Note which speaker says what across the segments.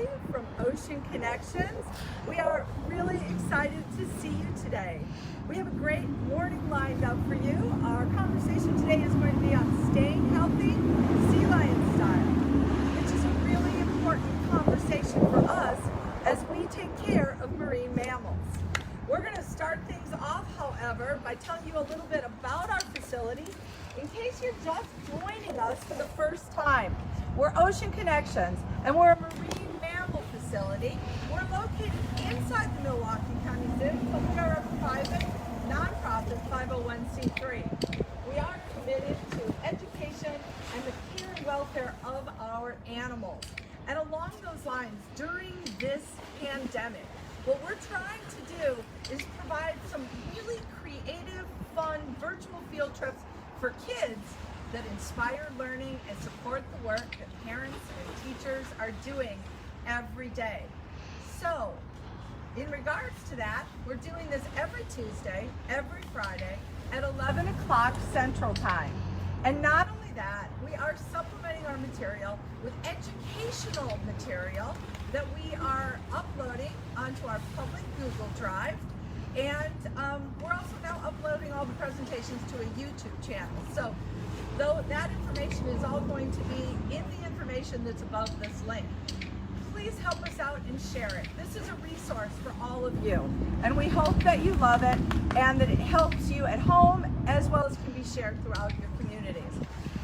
Speaker 1: live from Ocean Connections. We are really excited to see you today. We have a great morning lined up for you. Our conversation today is going to be on staying healthy, sea lion style, which is a really important conversation for us as we take care of marine mammals. We're going to start things off, however, by telling you a little bit about our facility in case you're just joining us for the first time. We're Ocean Connections, and we're a marine mammal facility. We're located inside the Milwaukee County Zoo, but we are a private, nonprofit 501c3. We are committed to education and the care and welfare of our animals. And along those lines, during this pandemic, what we're trying to do is provide some really creative, fun virtual field trips for kids that inspire learning and support the work that parents and teachers are doing every day. So, in regards to that, we're doing this every Tuesday, every Friday at 11 o'clock Central Time. And not only that, we are supplementing our material with educational material that we are uploading onto our public Google Drive. And we're also now uploading all the presentations to a YouTube channel. So though that information is all going to be in the information that's above this link. Please help us out and share it. This is a resource for all of you. And we hope that you love it and that it helps you at home as well as can be shared throughout your communities.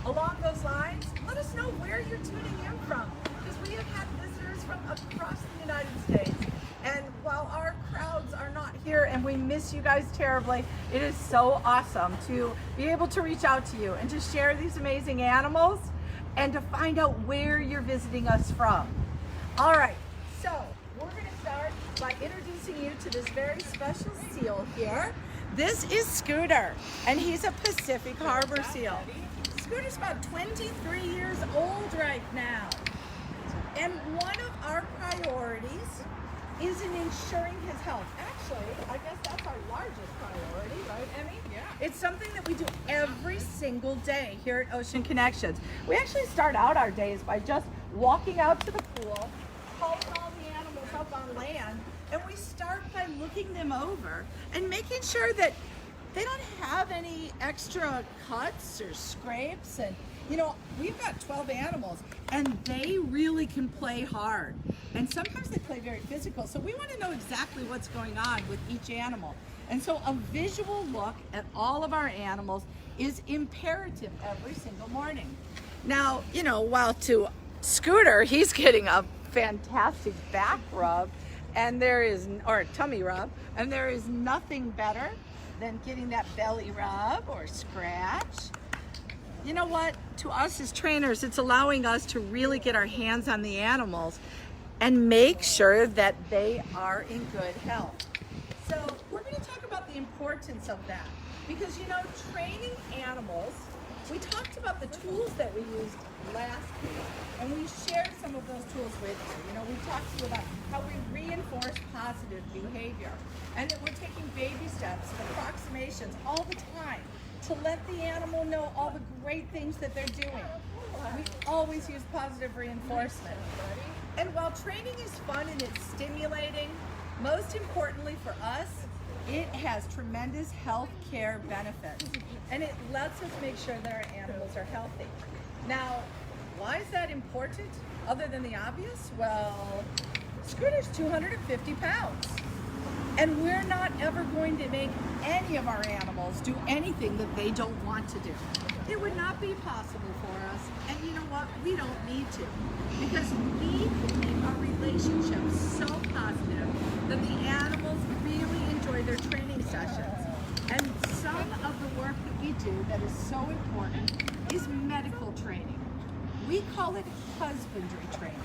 Speaker 1: Along those lines, let us know where you're tuning in from, because we have had visitors from across the United States. And while our crowds are not here and we miss you guys terribly, it is so awesome to be able to reach out to you and to share these amazing animals and to find out where you're visiting us from. All right, so we're going to start by introducing you to this very special seal here. This is Scooter, and he's a Pacific Harbor seal. Scooter's about 23 years old right now. And one of our priorities is in ensuring his health. Actually, I guess that's our largest priority, right, Emmy?
Speaker 2: Yeah.
Speaker 1: It's something that we do every single day here at Ocean Connections. We actually start out our days by just walking out to the pool, calling all the animals up on land, and we start by looking them over and making sure that they don't have any extra cuts or scrapes. And you know, we've got 12 animals and they really can play hard. And sometimes they play very physical. So we want to know exactly what's going on with each animal. And so a visual look at all of our animals is imperative every single morning. Now, you know, while to Scooter, he's getting a fantastic back rub and or tummy rub, and there is nothing better than getting that belly rub or scratch. You know what? To us as trainers, it's allowing us to really get our hands on the animals and make sure that they are in good health. So we're going to talk about the importance of that, because, you know, training animals, we talked about the tools that we used last week, and we shared some of those tools with you. You know, we talked to you about how we reinforce positive behavior, and that we're taking baby steps, approximations all the time to let the animal know all the great things that they're doing. We always use positive reinforcement. And while training is fun and it's stimulating, most importantly for us, it has tremendous health care benefits. And it lets us make sure that our animals are healthy. Now, why is that important other than the obvious? Well, Scooter's 250 pounds. And we're not ever going to make any of our animals do anything that they don't want to do. It would not be possible for us, and you know what? We don't need to, because we can make our relationships so positive that the animals really enjoy their training sessions. And some of the work that we do that is so important is medical training. We call it husbandry training,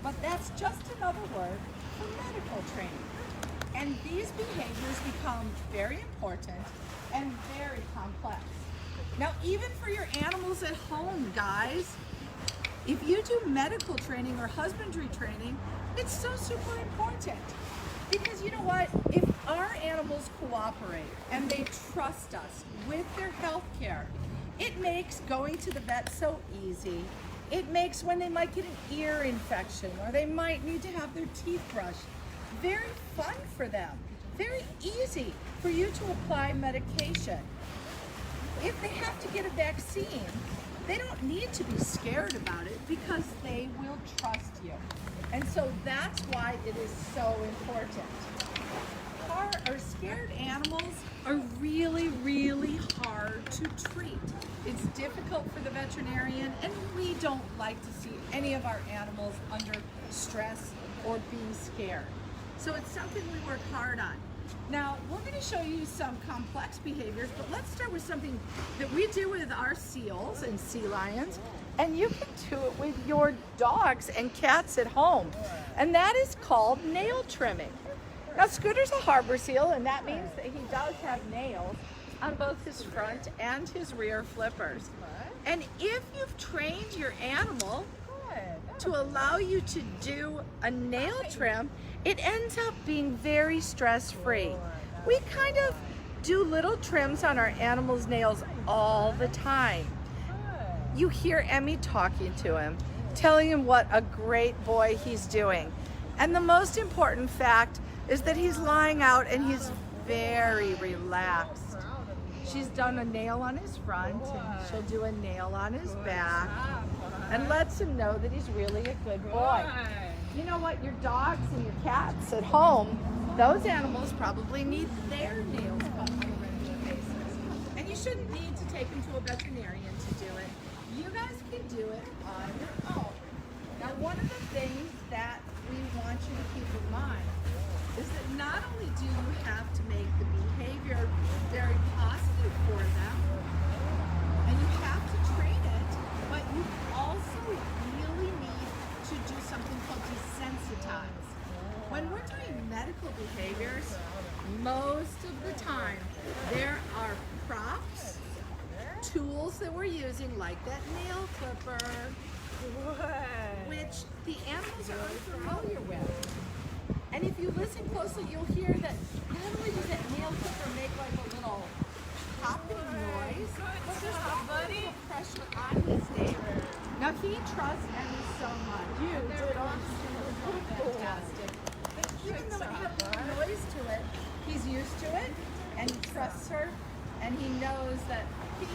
Speaker 1: but that's just another word for medical training. And these behaviors become very important and very complex. Now, even for your animals at home, guys, if you do medical training or husbandry training, it's so super important. Because you know what? If our animals cooperate and they trust us with their health care, it makes going to the vet so easy. It makes when they might get an ear infection or they might need to have their teeth brushed very fun for them. Very easy for you to apply medication. If they have to get a vaccine, they don't need to be scared about it because they will trust you. And so that's why it is so important. Scared animals are really, really hard to treat. It's difficult for the veterinarian, and we don't like to see any of our animals under stress or being scared. So it's something we work hard on. Now, we're going to show you some complex behaviors, but let's start with something that we do with our seals and sea lions, and you can do it with your dogs and cats at home, and that is called nail trimming. Now, Scooter's a harbor seal, and that means that he does have nails on both his front and his rear flippers. And if you've trained your animal to allow you to do a nail trim, it ends up being very stress-free. We kind of do little trims on our animals' nails all the time. You hear Emmy talking to him, telling him what a great boy he's doing. And the most important fact is that he's lying out and he's very relaxed. She's done a nail on his front and she'll do a nail on his back and lets him know that he's really a good boy. You know what, your dogs and your cats at home, those animals probably need their nails cut on a regular basis. And you shouldn't need to take them to a veterinarian to do it. You guys can do it on your own. Now, one of the things that we want you to keep in mind is that not only do you have to make the behavior very positive for them, and you have to train it, but you also really need to do something called desensitize. When we're doing medical behaviors, most of the time there are props, tools that we're using, like that nail clipper, which the animals are unfamiliar with. And if you listen closely, you'll hear that not only does that nail clipper make like a little popping noise, but there's a little pressure on his nail. Now he trusts Emmy so much. You did fantastic. But even though it has a little noise to it, he's used to it, and he trusts her, and he knows that he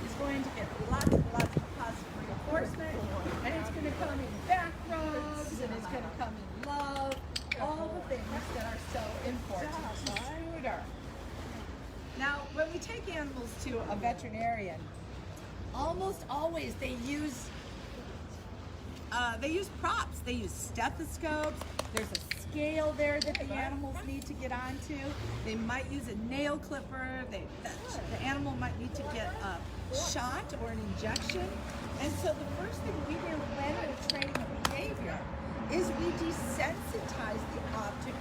Speaker 1: is going to get lots and lots of positive reinforcement, and it's going to come in back rubs, and it's going to come in love. All the things that are so important to Scooter. Now, when we take animals to a veterinarian, almost always they use props. They use stethoscopes. There's a scale there that the animals need to get onto. They might use a nail clipper. The animal might need to get a shot or an injection. And so the first thing we do when we're training a behavior is we desensitize the object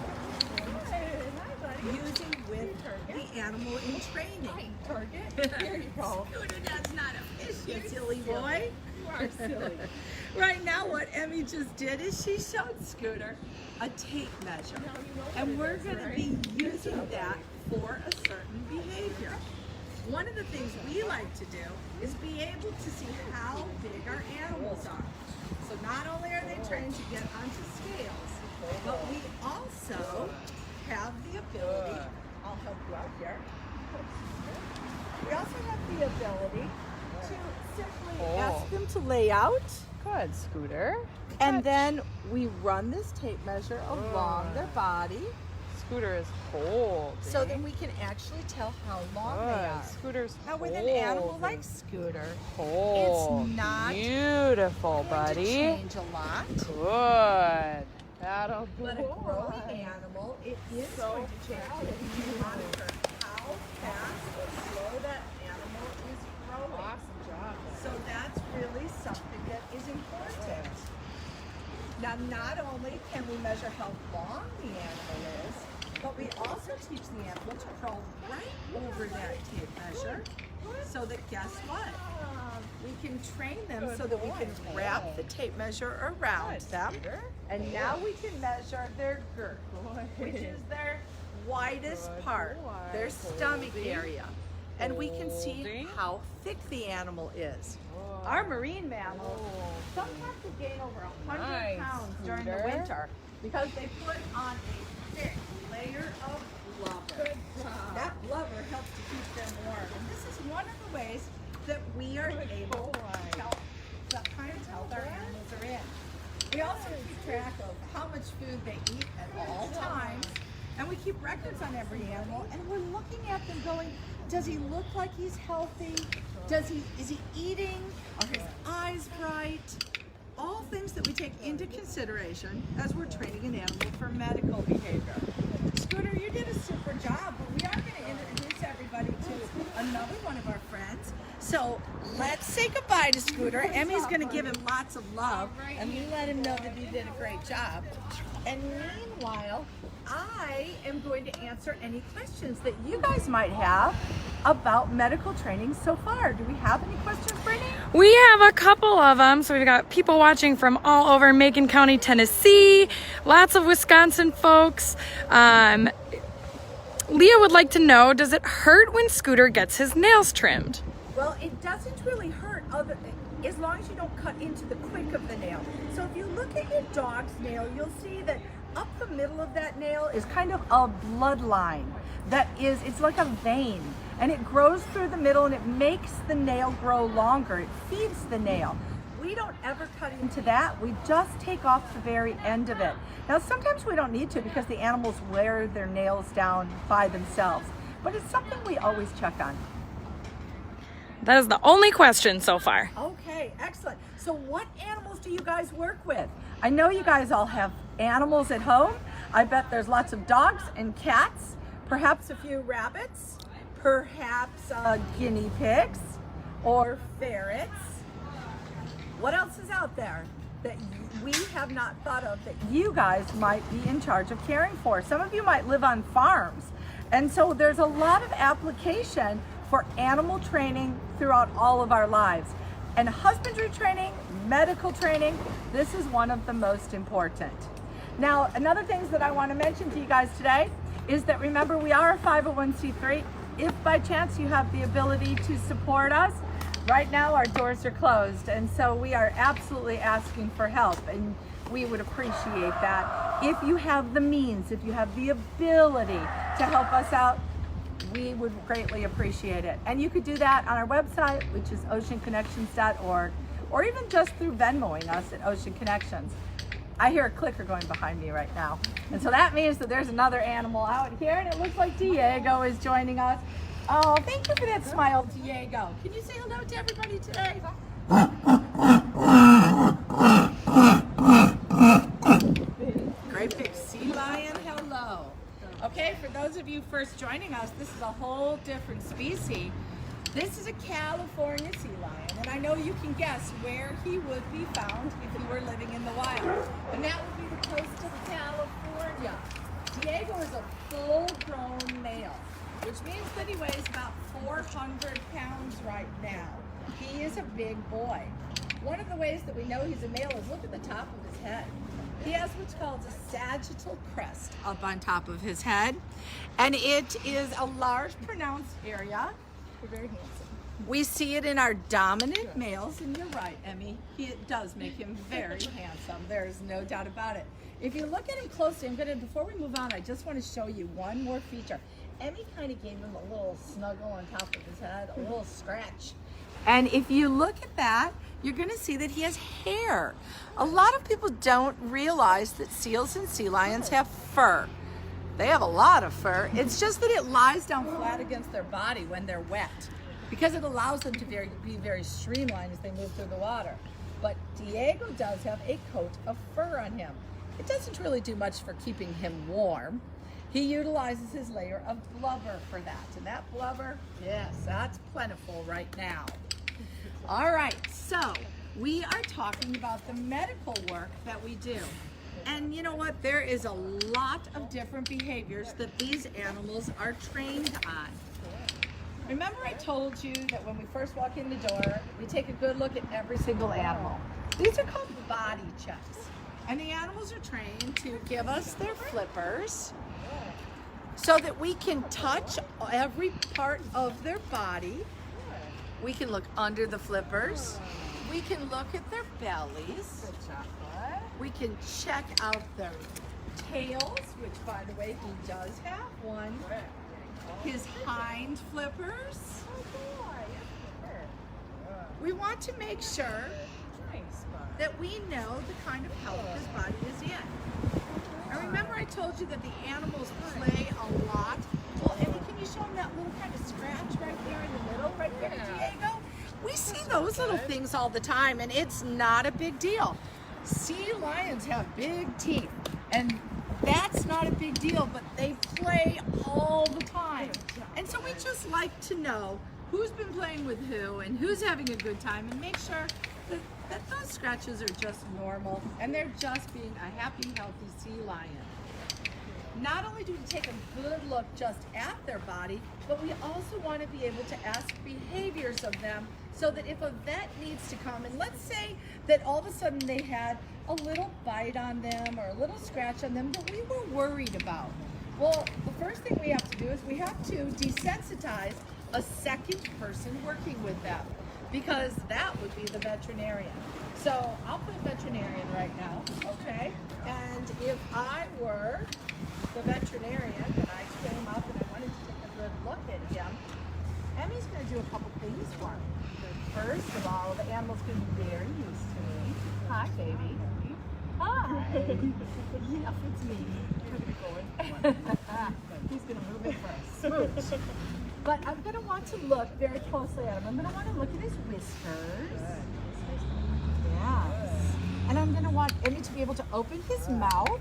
Speaker 1: that we're using with the animal in training. Target. Here you go. Scooter, that's not a fish, you silly boy. You are silly. Right now, what Emmy just did is she showed Scooter a tape measure. And we're going to be using that for a certain behavior. One of the things we like to do is be able to see how big our animals are. So not only are they trained to get onto scales, but we also have the ability, I'll help you out here, we also have the ability to simply ask them to lay out.
Speaker 2: Good, Scooter.
Speaker 1: And then we run this tape measure along their body.
Speaker 2: Scooter is cold.
Speaker 1: So that we can actually tell how long they are.
Speaker 2: Scooter's
Speaker 1: now, with
Speaker 2: cold.
Speaker 1: an animal like Scooter,
Speaker 2: cold.
Speaker 1: It's not
Speaker 2: beautiful, buddy.
Speaker 1: To change a lot.
Speaker 2: Good. That'll be.
Speaker 1: But a growing animal, it is so going to change. You monitor how fast or slow that animal is growing.
Speaker 2: Awesome job.
Speaker 1: So that's really something that is important. Now, not only can we measure how long the animal is, but we also teach the animal to crawl right over that tape measure, so that guess what? We can train them so that we can wrap the tape measure around them. And now we can measure their girth, which is their widest part, their stomach area. and we can see
Speaker 2: Holding.
Speaker 1: how thick the animal is. Our marine mammals sometimes will gain over 100
Speaker 2: Nice,
Speaker 1: pounds during the
Speaker 2: Scooter.
Speaker 1: winter because they put on a thick layer of blubber. That blubber helps to keep them warm. And this is one of the ways that we are able to help kind of tell our animals are in. We also keep track of how much food they eat at all times. And we keep records on every animal, and we're looking at them going, does he look like he's healthy? Is he eating? Are his eyes bright? All things that we take into consideration as we're training an animal for medical behavior. Scooter, you did a super job, but we are going to introduce everybody to another one of our friends. So let's say goodbye to Scooter. Emmy's going to give him lots of love, and we let him know that he did a great job. And meanwhile, I am going to answer any questions that you guys might have about medical training so far. Do we have any questions, Brittany?
Speaker 3: We have a couple of them. So we've got people watching from all over Macon County, Tennessee, lots of Wisconsin folks. Leah would like to know, does it hurt when Scooter gets his nails trimmed?
Speaker 1: Well, it doesn't really hurt as long as you don't cut into the quick of the nail. So if you look at your dog's nail, you'll see that up the middle of that nail is kind of a bloodline it's like a vein, and it grows through the middle and it makes the nail grow longer. It feeds the nail. We don't ever cut into that. We just take off the very end of it. Now, sometimes we don't need to because the animals wear their nails down by themselves, but it's something we always check on.
Speaker 3: That is the only question so far.
Speaker 1: Okay, excellent. So what animals do you guys work with? I know you guys all have animals at home. I bet there's lots of dogs and cats, perhaps a few rabbits, perhaps guinea pigs or ferrets. What else is out there that we have not thought of that you guys might be in charge of caring for? Some of you might live on farms, and so there's a lot of application for animal training throughout all of our lives. And husbandry training, medical training, this is one of the most important. Now, another thing that I want to mention to you guys today is that remember, we are a 501c3. If by chance you have the ability to support us, right now our doors are closed, and so we are absolutely asking for help, and we would appreciate that. If you have the means, if you have the ability to help us out, we would greatly appreciate it. And you could do that on our website, which is oceanconnections.org, or even just through Venmoing us at Ocean Connections. I hear a clicker going behind me right now. And so that means that there's another animal out here, and it looks like Diego is joining us. Oh, thank you for that smile, Diego. Can you say hello to everybody today? Great big sea lion, hello. Okay, for those of you first joining us, this is a whole different species. This is a California sea lion, and I know you can guess where he would be found if he were living in the wild. And that would be the coast of California. Diego is a full-grown male, which means that he weighs about 400 pounds right now. He is a big boy. One of the ways that we know he's a male is look at the top of his head. He has what's called a sagittal crest up on top of his head, and it is a large, pronounced area. You're very handsome. We see it in our dominant males, and you're right, Emmy. It does make him very handsome. There's no doubt about it. If you look at him closely, before we move on, I just want to show you one more feature. Emmy kind of gave him a little snuggle on top of his head, a little scratch. And if you look at that, you're going to see that he has hair. A lot of people don't realize that seals and sea lions have fur. They have a lot of fur. It's just that it lies down flat against their body when they're wet, because it allows them to be very streamlined as they move through the water. But Diego does have a coat of fur on him. It doesn't really do much for keeping him warm. He utilizes his layer of blubber for that. And that blubber, yes, that's plentiful right now. All right, so we are talking about the medical work that we do. And you know what? There is a lot of different behaviors that these animals are trained on. Remember I told you that when we first walk in the door, we take a good look at every single animal. These are called body checks. And the animals are trained to give us their flippers, so that we can touch every part of their body. We can look under the flippers. We can look at their bellies. We can check out their tails, which by the way, he does have one. His hind flippers. We want to make sure that we know the kind of health his body is in. And remember I told you that the animals play a lot. Well, Emmy, can you show them that little kind of scratch right there in the middle, right there, Diego? We see those little things all the time, and it's not a big deal. Sea lions have big teeth, and that's not a big deal, but they play all the time. And so we just like to know who's been playing with who and who's having a good time, and make sure that those scratches are just normal and they're just being a happy, healthy sea lion. Not only do we take a good look just at their body, but we also want to be able to ask behaviors of them so that if a vet needs to come, and let's say that all of a sudden they had a little bite on them or a little scratch on them that we were worried about. Well, the first thing we have to do is we have to desensitize a second person working with them, because that would be the veterinarian. So I'll put veterinarian right now, okay? And if I were the veterinarian and I came up and I wanted to take a good look at him, Emmy's gonna do a couple things for me. First of all, the animal's gonna be very used to me. Hi, baby. Hi. Yes, it's me. He's gonna move in first. Smooch. But I'm going to want to look very closely at him. I'm going to want to look at his whiskers. Yes. And I'm going to want Emmy to be able to open his mouth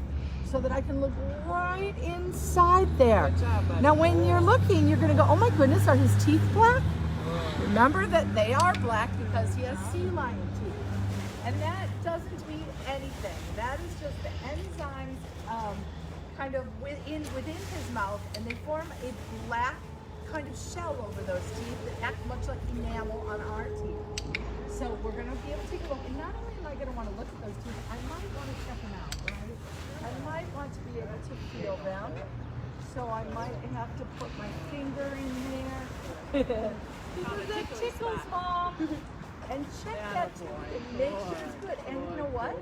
Speaker 1: so that I can look right inside there. Now when you're looking, you're going to go, oh my goodness, are his teeth black? Remember that they are black because he has sea lion teeth. And that doesn't mean anything. That is just the enzymes kind of within his mouth, and they form a black kind of shell over those teeth that act much like enamel on our teeth. So we're going to be able to take a look, and not only am I going to want to look at those teeth, I might want to check them out, right? I might want to be able to feel them. So I might have to put my finger in there. Because that tickles, Mom. And check that tooth and make sure it's good. And you know what?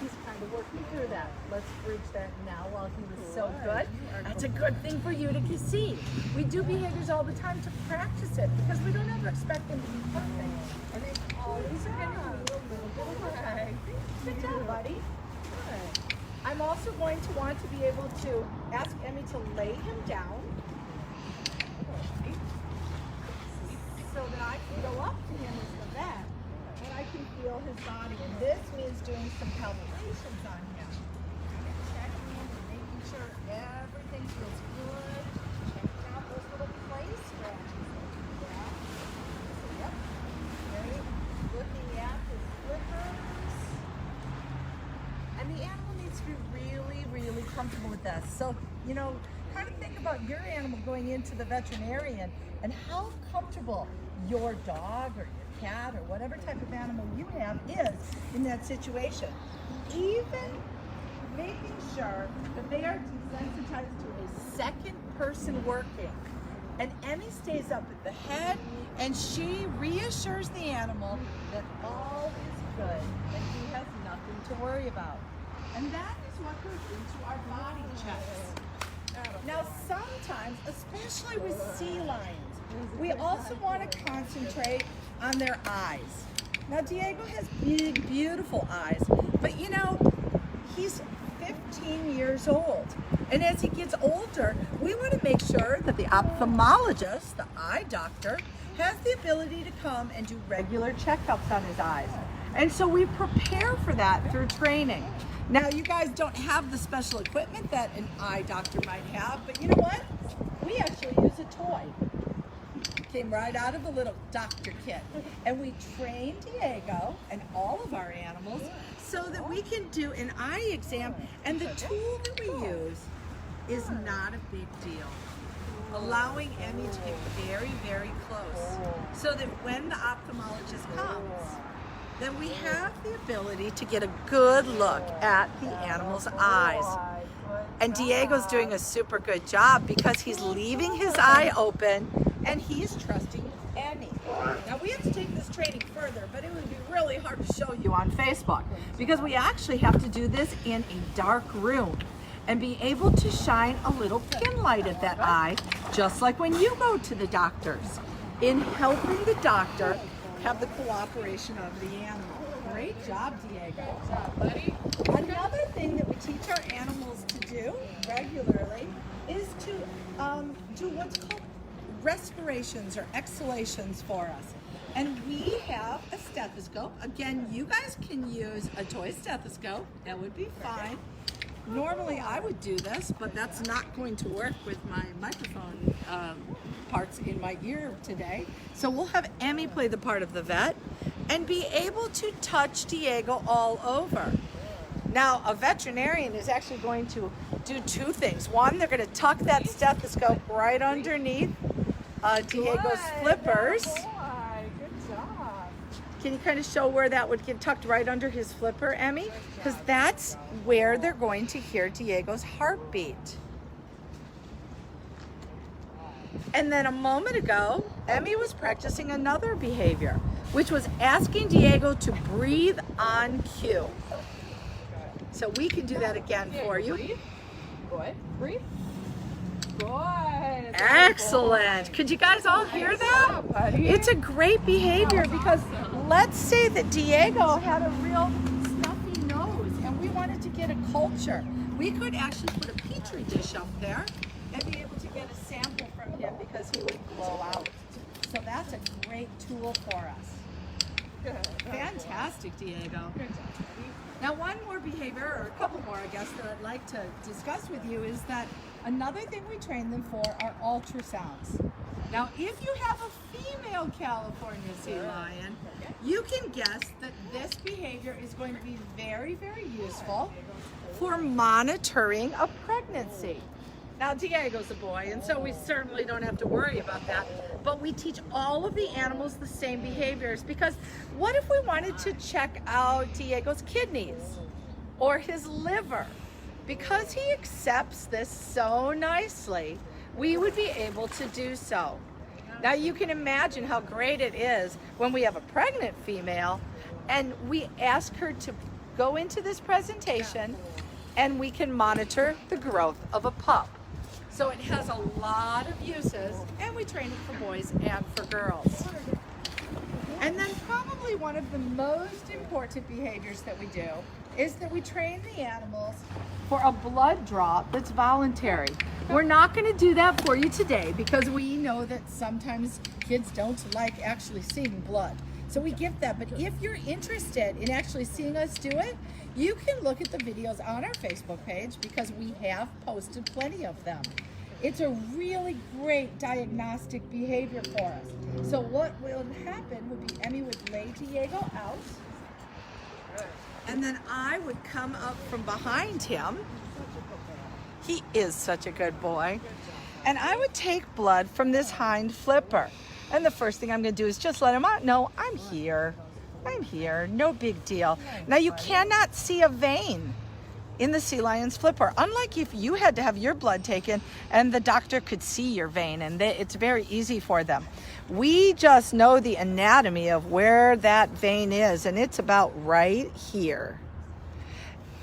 Speaker 1: He's kind of working through that. Let's bridge that now while he was so good. That's a good thing for you to see. We do behaviors all the time to practice it because we don't ever expect them to be perfect. And they always are going to do a little bit of work. Good job, buddy. I'm also going to want to be able to ask Emmy to lay him down so that I can go up to him as the vet. And I can feel his body, and this means doing some palpitations on him. Checking in and making sure everything feels good. Checking out those little place scratches. Yep. Right. Looking at his flippers. And the animal needs to be really, really comfortable with this. So, you know, kind of think about your animal going into the veterinarian and how comfortable your dog or your cat or whatever type of animal you have is in that situation. Even making sure that they are desensitized to a second person working. And Emmy stays up at the head and she reassures the animal that all is good and he has nothing to worry about. And that is what goes into our body checks. Now sometimes, especially with sea lions, we also want to concentrate on their eyes. Now Diego has big, beautiful eyes, but you know, he's 15 years old. And as he gets older, we want to make sure that the ophthalmologist, the eye doctor, has the ability to come and do regular checkups on his eyes. And so we prepare for that through training. Now you guys don't have the special equipment that an eye doctor might have, but you know what? We actually use a toy. Came right out of a little doctor kit. And we train Diego and all of our animals so that we can do an eye exam. And the tool that we use is not a big deal. Allowing Emmy to get very, very close so that when the ophthalmologist comes, then we have the ability to get a good look at the animal's eyes. And Diego's doing a super good job because he's leaving his eye open and he's trusting Emmy. Now we have to take this training further, but it would be really hard to show you on Facebook because we actually have to do this in a dark room and be able to shine a little pin light at that eye, just like when you go to the doctors, in helping the doctor have the cooperation of the animal. Great job, Diego.
Speaker 2: Good job, buddy.
Speaker 1: Another thing that we teach our animals to do regularly is to do what's called respirations or exhalations for us. And we have a stethoscope. Again, you guys can use a toy stethoscope. That would be fine. Normally I would do this, but that's not going to work with my microphone parts in my ear today. So we'll have Emmy play the part of the vet and be able to touch Diego all over. Now, a veterinarian is actually going to do two things. One, they're going to tuck that stethoscope right underneath Diego's flippers.
Speaker 2: Good job.
Speaker 1: Can you kind of show where that would get tucked right under his flipper, Emmy? Because that's where they're going to hear Diego's heartbeat. And then a moment ago, Emmy was practicing another behavior, which was asking Diego to breathe on cue. So we can do that again for you.
Speaker 2: Breathe. Good. Breathe. Good.
Speaker 1: Excellent. Could you guys all hear that? It's a great behavior because let's say that Diego had a real stuffy nose and we wanted to get a culture. We could actually put a petri dish up there and be able to get a sample from him because he would blow out. So that's a great tool for us.
Speaker 2: Good.
Speaker 1: Fantastic, Diego.
Speaker 2: Good job.
Speaker 1: Now, one more behavior, or a couple more, I guess, that I'd like to discuss with you is that another thing we train them for are ultrasounds. Now, if you have a female California sea lion, you can guess that this behavior is going to be very, very useful for monitoring a pregnancy. Now, Diego's a boy, and so we certainly don't have to worry about that. But we teach all of the animals the same behaviors because what if we wanted to check out Diego's kidneys or his liver? Because he accepts this so nicely, we would be able to do so. Now, you can imagine how great it is when we have a pregnant female and we ask her to go into this presentation and we can monitor the growth of a pup. So it has a lot of uses, and we train it for boys and for girls. And then probably one of the most important behaviors that we do is that we train the animals for a blood draw that's voluntary. We're not going to do that for you today because we know that sometimes kids don't like actually seeing blood. So we give that, but if you're interested in actually seeing us do it, you can look at the videos on our Facebook page because we have posted plenty of them. It's a really great diagnostic behavior for us. So what will happen would be Emmy would lay Diego out, and then I would come up from behind him. He is such a good boy. And I would take blood from this hind flipper. And the first thing I'm going to do is just let him out. No, I'm here. I'm here. No big deal. Now, you cannot see a vein in the sea lion's flipper. Unlike if you had to have your blood taken and the doctor could see your vein, and it's very easy for them. We just know the anatomy of where that vein is, and it's about right here.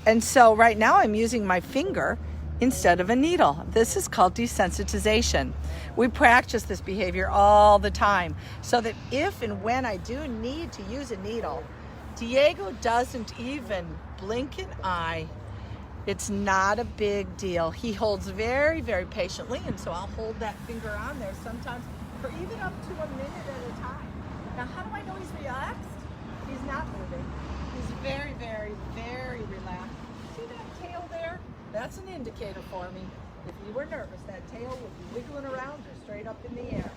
Speaker 1: And so right now I'm using my finger instead of a needle. This is called desensitization. We practice this behavior all the time so that if and when I do need to use a needle, Diego doesn't even blink an eye. It's not a big deal. He holds very, very patiently, and so I'll hold that finger on there sometimes for even up to a minute at a time. Now, how do I know he's relaxed? He's not moving. He's very, very, very relaxed. See that tail there? That's an indicator for me. If you were nervous, that tail would be wiggling around or straight up in the air.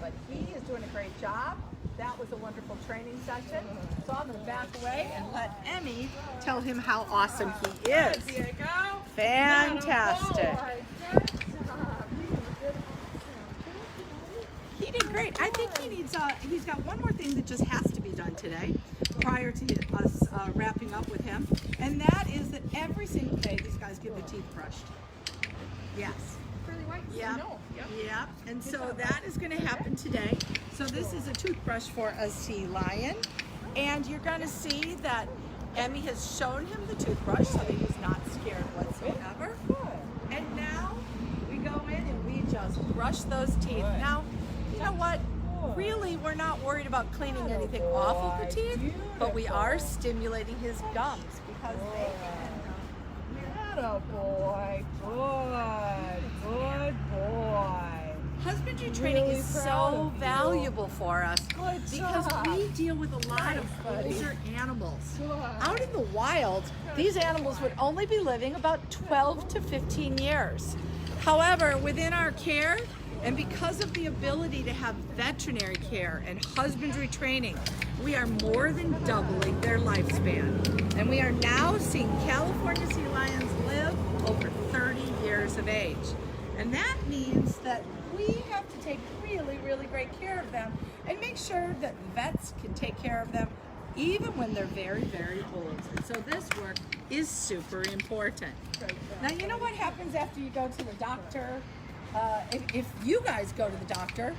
Speaker 1: But he is doing a great job. That was a wonderful training session. So I'm going to back away and let Emmy tell him how awesome he is.
Speaker 2: Diego.
Speaker 1: Fantastic. He did great. I think he needs, he's got one more thing that just has to be done today prior to us wrapping up with him. And that is that every single day these guys get their teeth brushed. Yes.
Speaker 2: Pearly whites.
Speaker 1: Yep.
Speaker 2: No. Yep.
Speaker 1: Yep. And so that is going to happen today. So this is a toothbrush for a sea lion. And you're going to see that Emmy has shown him the toothbrush so that he's not scared whatsoever. And now we go in and we just brush those teeth. Now, you know what? Really, we're not worried about cleaning anything off of the teeth, but we are stimulating his gums because they can.
Speaker 2: Attaboy. Good boy.
Speaker 1: Husbandry training
Speaker 2: Really
Speaker 1: is
Speaker 2: proud
Speaker 1: so
Speaker 2: of you.
Speaker 1: valuable for us
Speaker 2: Good
Speaker 1: because
Speaker 2: job.
Speaker 1: we deal with a lot of
Speaker 2: buddy.
Speaker 1: older animals.
Speaker 2: Good.
Speaker 1: Out in the wild, these animals would only be living about 12 to 15 years. However, within our care, and because of the ability to have veterinary care and husbandry training, we are more than doubling their lifespan. And we are now seeing California sea lions live over 30 years of age. And that means that we have to take really, really great care of them and make sure that vets can take care of them even when they're very, very old. And so this work is super important. Now, you know what happens after you go to the doctor? If you guys go to the doctor,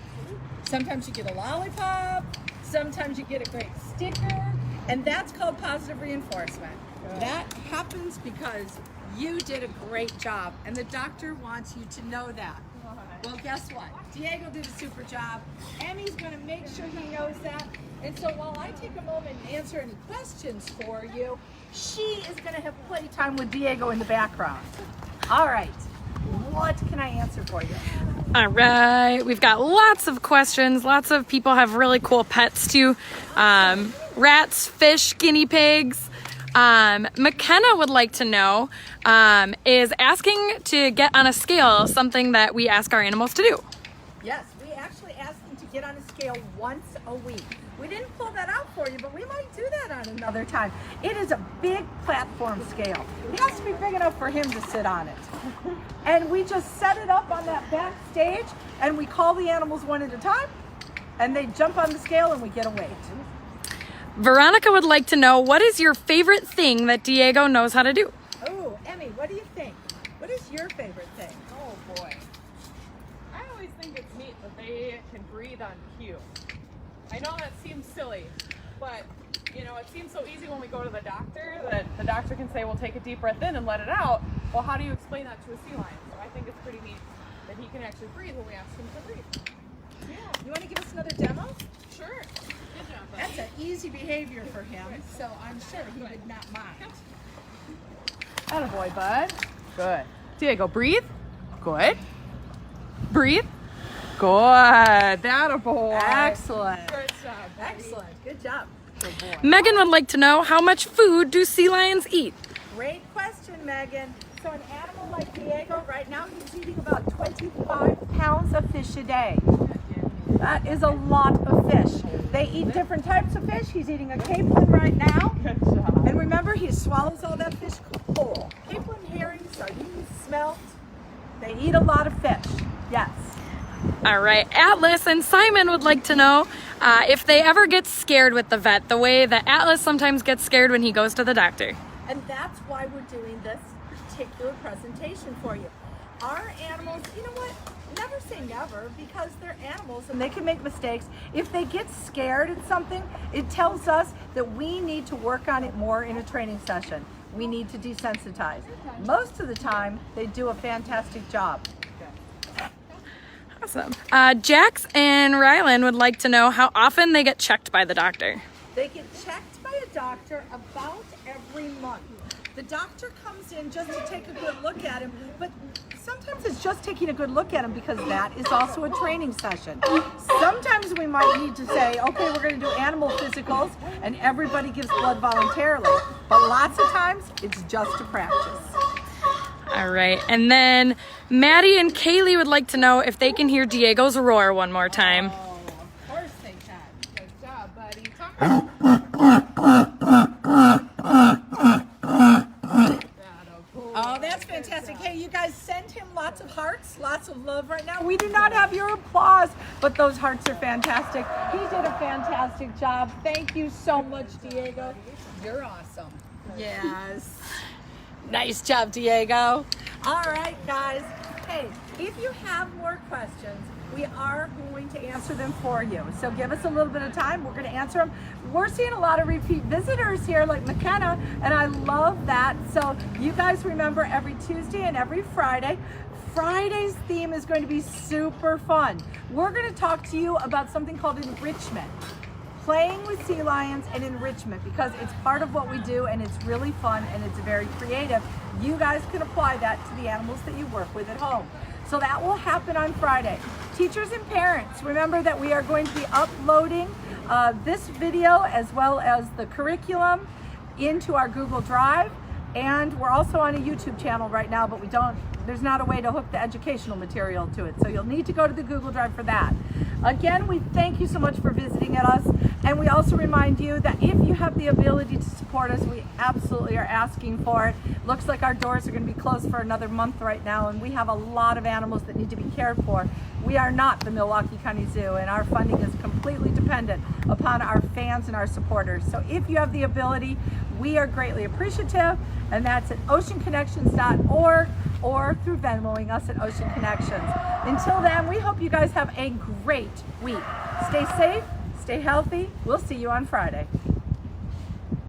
Speaker 1: sometimes you get a lollipop, sometimes you get a great sticker, and that's called positive reinforcement. That happens because you did a great job, and the doctor wants you to know that. Well, guess what? Diego did a super job. Emmy's going to make sure he knows that. And so while I take a moment and answer any questions for you, she is going to have playtime with Diego in the background. All right. What can I answer for you?
Speaker 3: All right, we've got lots of questions. Lots of people have really cool pets too. Rats, fish, guinea pigs. McKenna would like to know, is asking to get on a scale something that we ask our animals to do?
Speaker 1: Yes, we actually asked them to get on a scale once a week. We didn't pull that out for you, but we might do that on another time. It is a big platform scale. It has to be big enough for him to sit on it. And we just set it up on that back stage, and we call the animals one at a time, and they jump on the scale, and we get a weight.
Speaker 3: Veronica would like to know, what is your favorite thing that Diego knows how to do?
Speaker 1: Oh, Emmy, what do you think? What is your favorite thing?
Speaker 2: Oh boy. I always think it's neat that they can breathe on cue. I know that seems silly, but you know, it seems so easy when we go to the doctor that the doctor can say, well, take a deep breath in and let it out. Well, how do you explain that to a sea lion? So I think it's pretty neat that he can actually breathe when we ask him to breathe. Yeah.
Speaker 1: You want to give us another demo?
Speaker 2: Sure. Good job, buddy.
Speaker 1: That's an easy behavior for him, so I'm sure he would not mind.
Speaker 2: Attaboy, bud. Good. Diego, breathe. Good. Breathe. Good. Attaboy.
Speaker 1: Excellent.
Speaker 2: Good job, buddy.
Speaker 1: Excellent. Good job.
Speaker 2: Good boy.
Speaker 3: Megan would like to know, how much food do sea lions eat?
Speaker 1: Great question, Megan. So an animal like Diego, right now he's eating about 25 pounds of fish a day. That is a lot of fish. They eat different types of fish. He's eating a capelin right now.
Speaker 2: Good job.
Speaker 1: And remember, he swallows all that fish whole. Capelin, herring, sardines, smelt. They eat a lot of fish. Yes.
Speaker 3: All right, Atlas and Simon would like to know if they ever get scared with the vet, the way that Atlas sometimes gets scared when he goes to the doctor.
Speaker 1: And that's why we're doing this particular presentation for you. Our animals, you know what? Never say never, because they're animals and they can make mistakes. If they get scared at something, it tells us that we need to work on it more in a training session. We need to desensitize. Most of the time, they do a fantastic job.
Speaker 3: Awesome. Jax and Rylan would like to know how often they get checked by the doctor.
Speaker 1: They get checked by a doctor about every month. The doctor comes in just to take a good look at him, but sometimes it's just taking a good look at him because that is also a training session. Sometimes we might need to say, okay, we're going to do animal physicals, and everybody gives blood voluntarily. But lots of times, it's just a practice.
Speaker 3: All right, and then Maddie and Kaylee would like to know if they can hear Diego's roar one more time.
Speaker 1: Oh, of course they can.
Speaker 2: Good job, buddy.
Speaker 1: Oh, that's fantastic. Hey, you guys send him lots of hearts, lots of love right now. We do not have your applause, but those hearts are fantastic. He did a fantastic job. Thank you so much, Diego. You're awesome. Yes. Nice job, Diego. All right, guys. Hey, Okay, if you have more questions, we are going to answer them for you. So give us a little bit of time. We're going to answer them. We're seeing a lot of repeat visitors here like McKenna, and I love that. So you guys remember every Tuesday and every Friday. Friday's theme is going to be super fun. We're going to talk to you about something called enrichment. Playing with sea lions and enrichment, because it's part of what we do and it's really fun and it's very creative. You guys can apply that to the animals that you work with at home. So that will happen on Friday. Teachers and parents, remember that we are going to be uploading this video as well as the curriculum into our Google Drive. And we're also on a YouTube channel right now, but there's not a way to hook the educational material to it. So you'll need to go to the Google Drive for that. Again, we thank you so much for visiting us. And we also remind you that if you have the ability to support us, we absolutely are asking for it. Looks like our doors are going to be closed for another month right now, and we have a lot of animals that need to be cared for. We are not the Milwaukee County Zoo, and our funding is completely dependent upon our fans and our supporters. So if you have the ability, we are greatly appreciative, and that's at oceanconnections.org or through Venmoing us at Ocean Connections. Until then, we hope you guys have a great week. Stay safe, stay healthy. We'll see you on Friday.